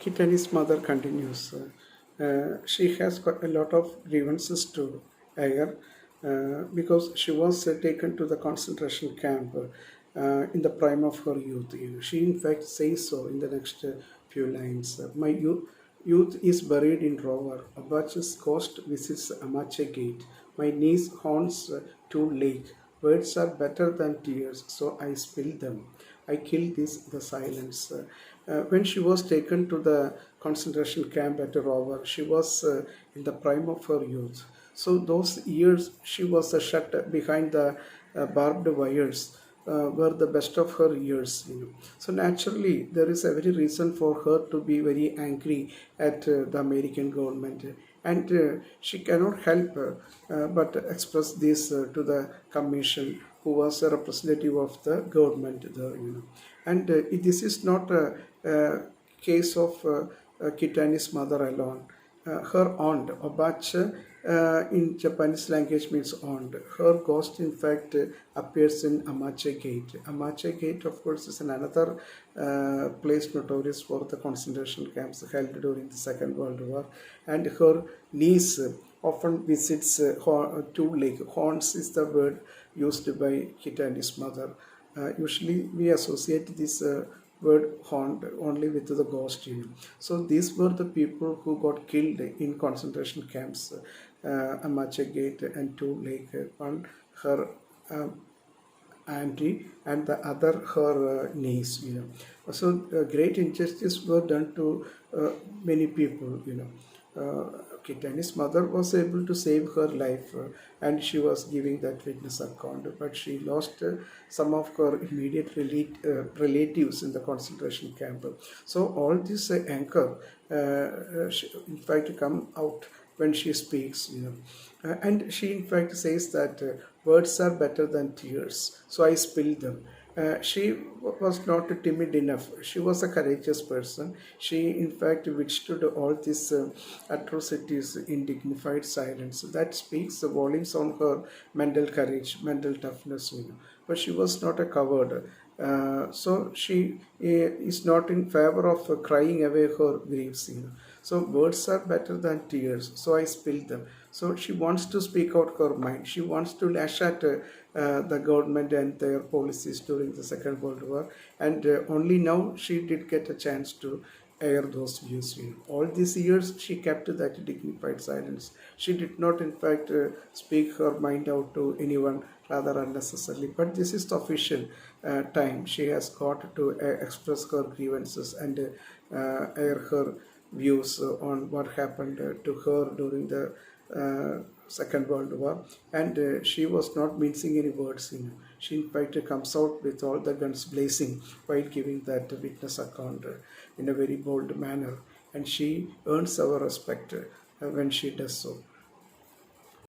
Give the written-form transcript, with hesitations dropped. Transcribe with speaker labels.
Speaker 1: Kittani's mother continues. She has got a lot of grievances to air because she was taken to the concentration camp in the prime of her youth. She, in fact, says so in the next few lines. My youth is buried in Rover. Abache's ghost visits Amache Gate. My niece haunts to lake. Words are better than tears, so I spill them. I kill the silence. When she was taken to the concentration camp at Rover, she was in the prime of her youth. So those years she was shut behind the barbed wires were the best of her years. So naturally, there is a very reason for her to be very angry at the American government, and she cannot help but express this to the commission, who was a representative of the government there. And this is not a case of Kittani's mother alone. Her aunt, Obache, in Japanese language means aunt. Her ghost, in fact, appears in Amache Gate. Amache Gate, of course, is another place notorious for the concentration camps held during the Second World War. And her niece often visits two lake. Haunts is the word used by Kittani's mother. Usually, we associate this word haunt only with the ghost. So these were the people who got killed in concentration camps, Amache Gate and two Lake. One her auntie and the other her niece. So great injustice were done to many people. Kittani's mother was able to save her life and she was giving that witness account, but she lost some of her immediate relatives in the concentration camp. So all this anger, in fact, come out when she speaks. And she in fact says that words are better than tears, so I spill them. She was not timid enough. She was a courageous person. She, in fact, withstood all these atrocities in dignified silence. That speaks the volumes on her mental courage, mental toughness. But she was not a coward. So she is not in favor of crying away her griefs. So words are better than tears, so I spill them. So she wants to speak out her mind. She wants to lash at the government and their policies during the Second World War. And only now she did get a chance to air those views. All these years she kept that dignified silence. She did not, in fact, speak her mind out to anyone, rather unnecessarily. But this is the official time she has got to express her grievances and air her views on what happened to her during the Second World War, and she was not mincing any words. She in fact comes out with all the guns blazing while giving that witness account in a very bold manner, and she earns our respect when she does so.